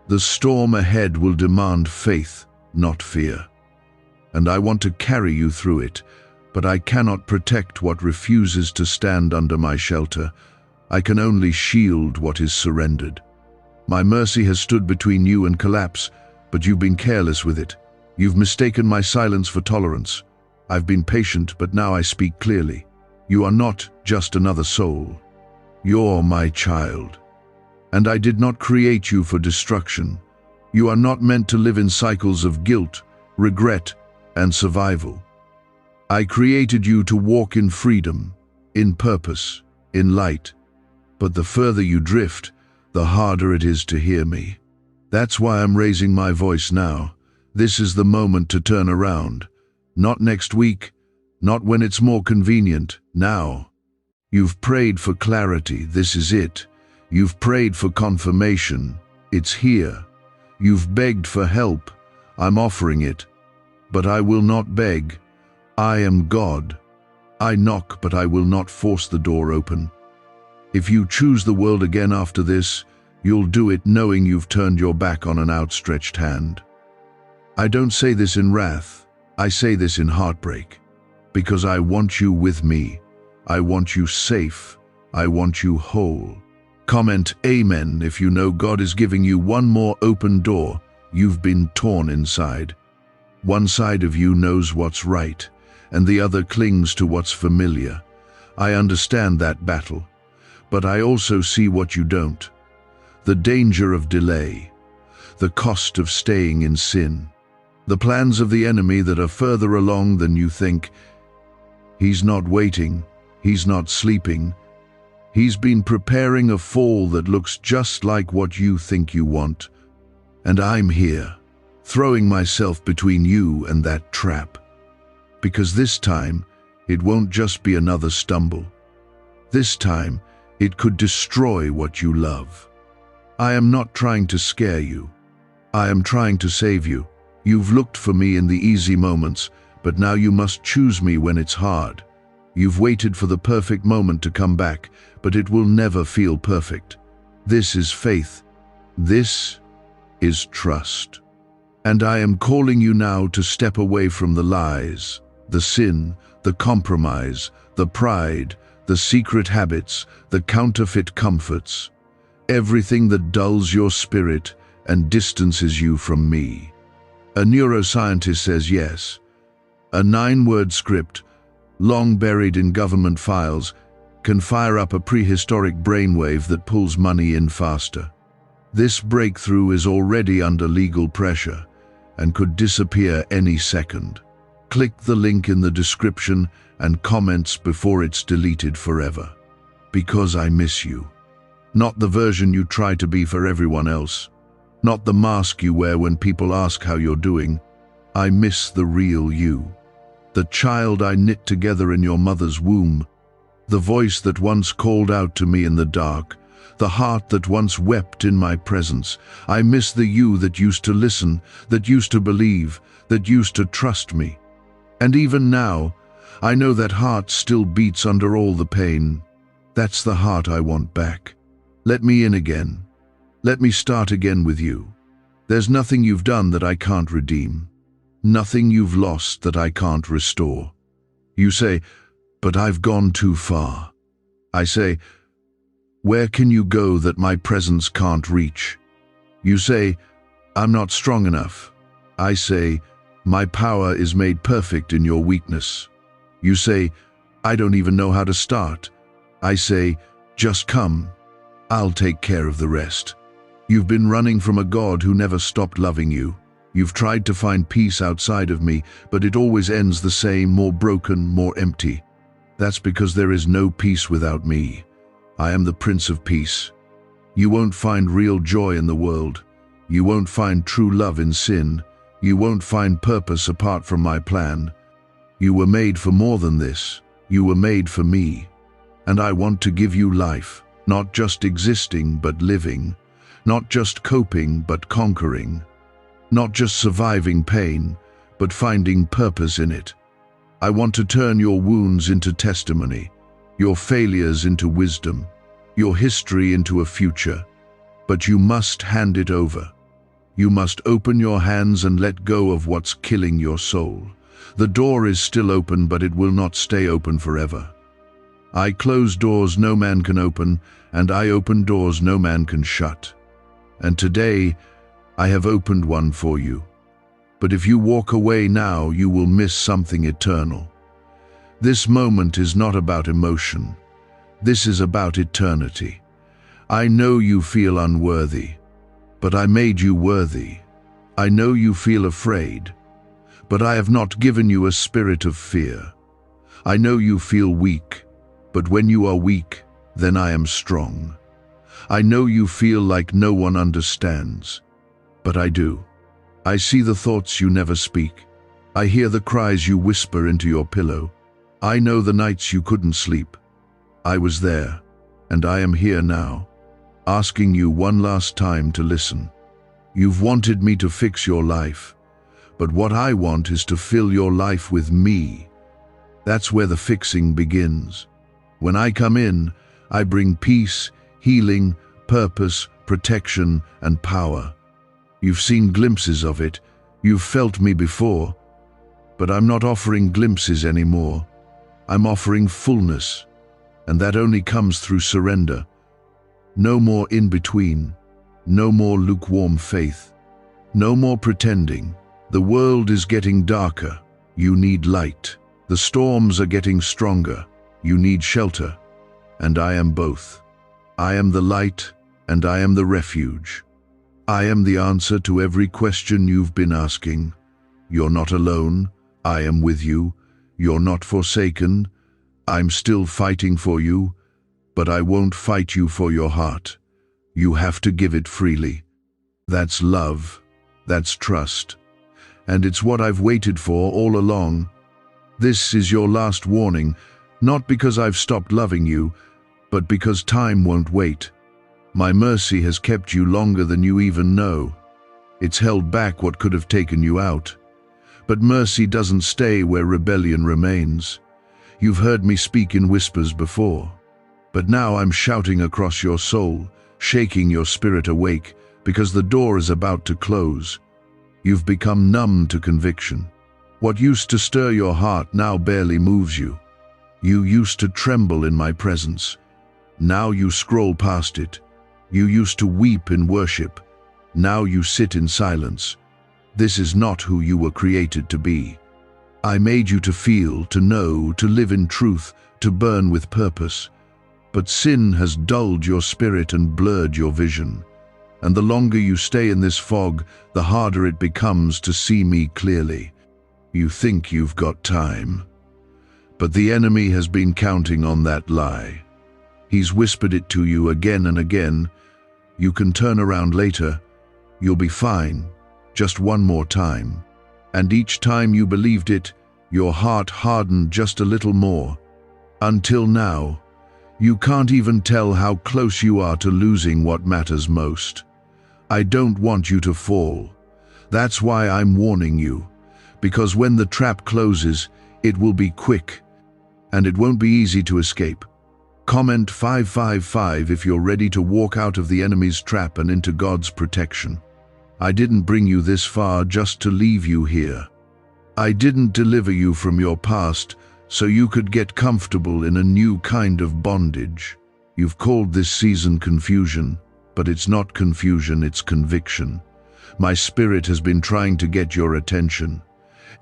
The storm ahead will demand faith, not fear. And I want to carry you through it, but I cannot protect what refuses to stand under my shelter. I can only shield what is surrendered. My mercy has stood between you and collapse, but you've been careless with it. You've mistaken my silence for tolerance. I've been patient, but now I speak clearly. You are not just another soul. You're my child. And I did not create you for destruction. You are not meant to live in cycles of guilt, regret, and survival. I created you to walk in freedom, in purpose, in light. But the further you drift, the harder it is to hear me. That's why I'm raising my voice now. This is the moment to turn around. Not next week, not when it's more convenient, now. You've prayed for clarity, this is it. You've prayed for confirmation, it's here. You've begged for help, I'm offering it. But I will not beg. I am God. I knock, but I will not force the door open. If you choose the world again after this, you'll do it knowing you've turned your back on an outstretched hand. I don't say this in wrath, I say this in heartbreak. Because I want you with me. I want you safe. I want you whole. Comment Amen if you know God is giving you one more open door. You've been torn inside. One side of you knows what's right, and the other clings to what's familiar. I understand that battle, but I also see what you don't. The danger of delay, the cost of staying in sin, the plans of the enemy that are further along than you think. He's not waiting, he's not sleeping. He's been preparing a fall that looks just like what you think you want. And I'm here, throwing myself between you and that trap. Because this time, It won't just be another stumble. This time, it could destroy what you love. I am not trying to scare you. I am trying to save you. You've looked for me in the easy moments, but now you must choose me when it's hard. You've waited for the perfect moment to come back, but it will never feel perfect. This is faith. This is trust. And I am calling you now to step away from the lies, the sin, the compromise, the pride, the secret habits, the counterfeit comforts, everything that dulls your spirit and distances you from me. A neuroscientist says yes. A 9-word script, long buried in government files, can fire up a prehistoric brainwave that pulls money in faster. This breakthrough is already under legal pressure and could disappear any second. Click the link in the description and comments before it's deleted forever. Because I miss you. Not the version you try to be for everyone else. Not the mask you wear when people ask how you're doing. I miss the real you. The child I knit together in your mother's womb. The voice that once called out to me in the dark. The heart that once wept in my presence. I miss the you that used to listen, that used to believe, that used to trust me. And even now, I know that heart still beats under all the pain. That's the heart I want back. Let me in again. Let me start again with you. There's nothing you've done that I can't redeem. Nothing you've lost that I can't restore. You say, but I've gone too far. I say, where can you go that my presence can't reach? You say, I'm not strong enough. I say, my power is made perfect in your weakness. You say, I don't even know how to start. I say, just come. I'll take care of the rest. You've been running from a God who never stopped loving you. You've tried to find peace outside of me, but it always ends the same, more broken, more empty. That's because there is no peace without me. I am the Prince of Peace. You won't find real joy in the world. You won't find true love in sin. You won't find purpose apart from my plan. You were made for more than this. You were made for me. And I want to give you life, not just existing but living, not just coping but conquering, not just surviving pain, but finding purpose in it. I want to turn your wounds into testimony, your failures into wisdom, your history into a future. But you must hand it over. You must open your hands and let go of what's killing your soul. The door is still open, but it will not stay open forever. I close doors no man can open, and I open doors no man can shut. And today, I have opened one for you. But if you walk away now, you will miss something eternal. This moment is not about emotion. This is about eternity. I know you feel unworthy, but I made you worthy. I know you feel afraid, but I have not given you a spirit of fear. I know you feel weak, but when you are weak, then I am strong. I know you feel like no one understands, but I do. I see the thoughts you never speak. I hear the cries you whisper into your pillow. I know the nights you couldn't sleep. I was there, and I am here now, asking you one last time to listen. You've wanted me to fix your life, but what I want is to fill your life with me. That's where the fixing begins. When I come in, I bring peace, healing, purpose, protection, and power. You've seen glimpses of it. You've felt me before. But I'm not offering glimpses anymore. I'm offering fullness, and that only comes through surrender. No more in between. No more lukewarm faith. No more pretending. The world is getting darker. You need light. The storms are getting stronger. You need shelter. And I am both. I am the light, and I am the refuge. I am the answer to every question you've been asking. You're not alone. I am with you. You're not forsaken. I'm still fighting for you, but I won't fight you for your heart. You have to give it freely. That's love. That's trust. And it's what I've waited for all along. This is your last warning, not because I've stopped loving you, but because time won't wait. My mercy has kept you longer than you even know. It's held back what could have taken you out. But mercy doesn't stay where rebellion remains. You've heard me speak in whispers before, but now I'm shouting across your soul, shaking your spirit awake, because the door is about to close. You've become numb to conviction. What used to stir your heart now barely moves you. You used to tremble in my presence. Now you scroll past it. You used to weep in worship. Now you sit in silence. This is not who you were created to be. I made you to feel, to know, to live in truth, to burn with purpose. But sin has dulled your spirit and blurred your vision. And the longer you stay in this fog, the harder it becomes to see me clearly. You think you've got time. But the enemy has been counting on that lie. He's whispered it to you again and again. You can turn around later. You'll be fine. Just one more time. And each time you believed it, your heart hardened just a little more. Until now, you can't even tell how close you are to losing what matters most. I don't want you to fall. That's why I'm warning you. Because when the trap closes, it will be quick. And it won't be easy to escape. Comment 555 if you're ready to walk out of the enemy's trap and into God's protection. I didn't bring you this far just to leave you here. I didn't deliver you from your past so you could get comfortable in a new kind of bondage. You've called this season confusion, but it's not confusion, it's conviction. My spirit has been trying to get your attention.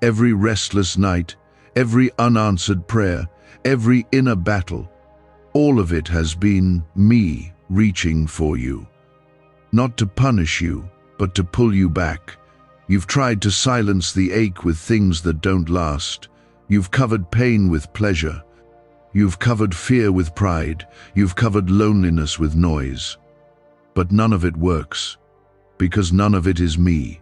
Every restless night, every unanswered prayer, every inner battle, all of it has been me reaching for you. Not to punish you, but to pull you back. You've tried to silence the ache with things that don't last. You've covered pain with pleasure. You've covered fear with pride. You've covered loneliness with noise. But none of it works, because none of it is me.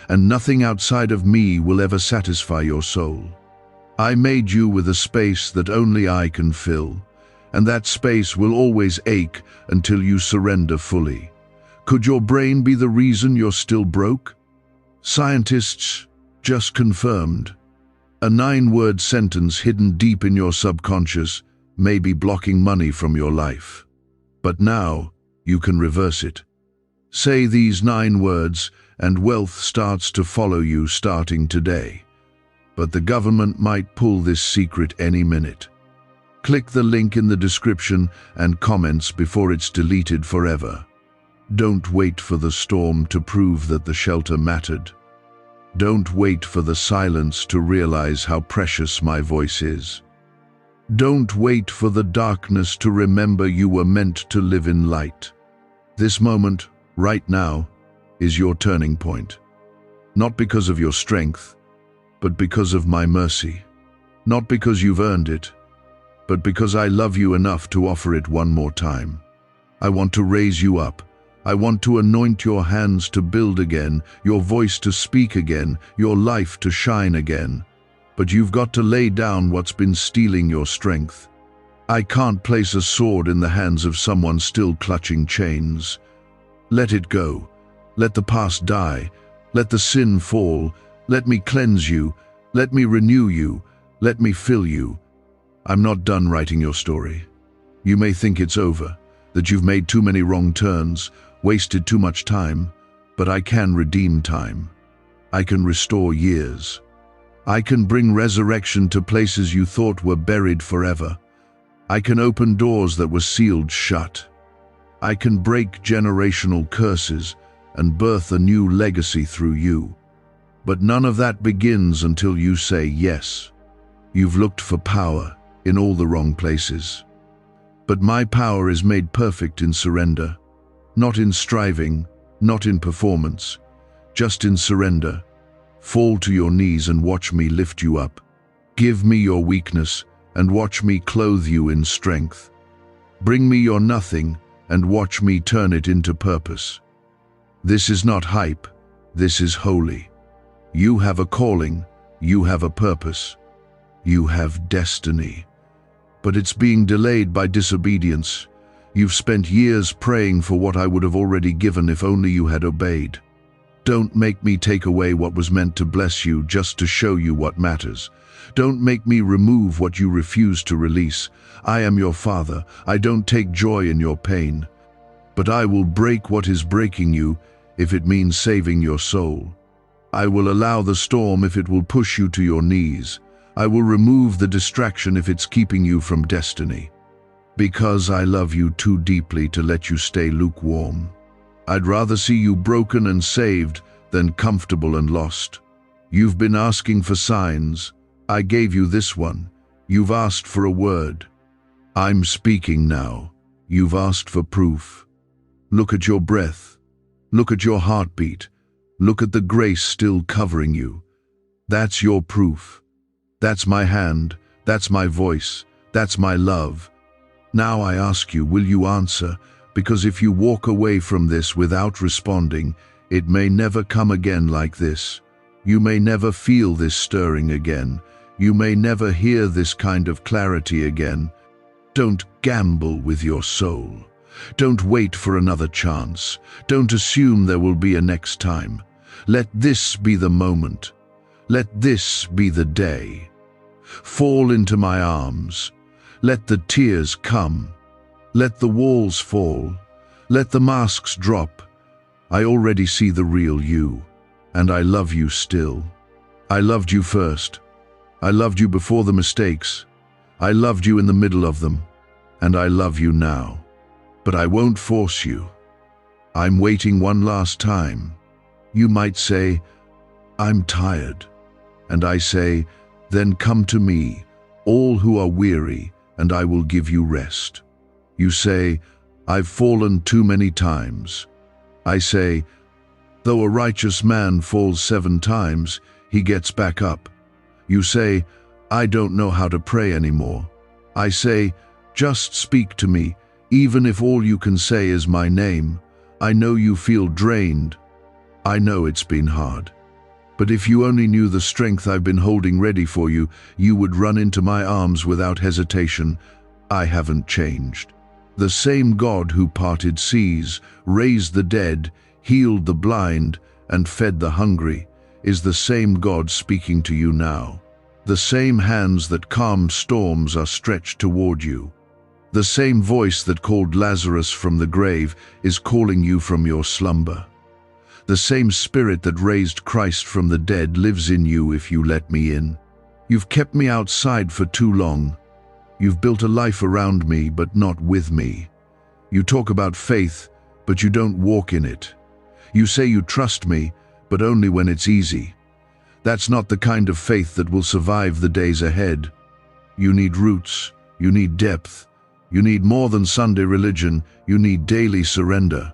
And nothing outside of me will ever satisfy your soul. I made you with a space that only I can fill, and that space will always ache until you surrender fully. Could your brain be the reason you're still broke? Scientists just confirmed. A 9-word sentence hidden deep in your subconscious may be blocking money from your life. But now you can reverse it. Say these 9 words and wealth starts to follow you starting today. But the government might pull this secret any minute. Click the link in the description and comments before it's deleted forever. Don't wait for the storm to prove that the shelter mattered. Don't wait for the silence to realize how precious my voice is. Don't wait for the darkness to remember you were meant to live in light. This moment, right now, is your turning point. Not because of your strength, but because of my mercy. Not because you've earned it, but because I love you enough to offer it one more time. I want to raise you up. I want to anoint your hands to build again, your voice to speak again, your life to shine again. But you've got to lay down what's been stealing your strength. I can't place a sword in the hands of someone still clutching chains. Let it go. Let the past die. Let the sin fall. Let me cleanse you. Let me renew you. Let me fill you. I'm not done writing your story. You may think it's over, that you've made too many wrong turns, wasted too much time, but I can redeem time. I can restore years. I can bring resurrection to places you thought were buried forever. I can open doors that were sealed shut. I can break generational curses and birth a new legacy through you. But none of that begins until you say yes. You've looked for power in all the wrong places. But my power is made perfect in surrender. Not in striving, not in performance, just in surrender. Fall to your knees and watch me lift you up. Give me your weakness and watch me clothe you in strength. Bring me your nothing and watch me turn it into purpose. This is not hype, this is holy. You have a calling, you have a purpose. You have destiny. But it's being delayed by disobedience. You've spent years praying for what I would have already given if only you had obeyed. Don't make me take away what was meant to bless you just to show you what matters. Don't make me remove what you refuse to release. I am your Father. I don't take joy in your pain. But I will break what is breaking you if it means saving your soul. I will allow the storm if it will push you to your knees. I will remove the distraction if it's keeping you from destiny. Because I love you too deeply to let you stay lukewarm. I'd rather see you broken and saved than comfortable and lost. You've been asking for signs. I gave you this one. You've asked for a word. I'm speaking now. You've asked for proof. Look at your breath. Look at your heartbeat. Look at the grace still covering you. That's your proof. That's my hand. That's my voice. That's my love. Now I ask you, will you answer? Because if you walk away from this without responding, it may never come again like this. You may never feel this stirring again. You may never hear this kind of clarity again. Don't gamble with your soul. Don't wait for another chance. Don't assume there will be a next time. Let this be the moment. Let this be the day. Fall into my arms. Let the tears come. Let the walls fall. Let the masks drop. I already see the real you, and I love you still. I loved you first. I loved you before the mistakes. I loved you in the middle of them, and I love you now. But I won't force you. I'm waiting one last time. You might say, I'm tired. And I say, then come to me, all who are weary, and I will give you rest. You say, I've fallen too many times. I say, though a righteous man falls 7 times, he gets back up. You say, I don't know how to pray anymore. I say, just speak to me, even if all you can say is my name. I know you feel drained. I know it's been hard. But if you only knew the strength I've been holding ready for you, you would run into my arms without hesitation. I haven't changed. The same God who parted seas, raised the dead, healed the blind, and fed the hungry, is the same God speaking to you now. The same hands that calmed storms are stretched toward you. The same voice that called Lazarus from the grave is calling you from your slumber. The same Spirit that raised Christ from the dead lives in you if you let me in. You've kept me outside for too long. You've built a life around me, but not with me. You talk about faith, but you don't walk in it. You say you trust me, but only when it's easy. That's not the kind of faith that will survive the days ahead. You need roots. You need depth. You need more than Sunday religion. You need daily surrender.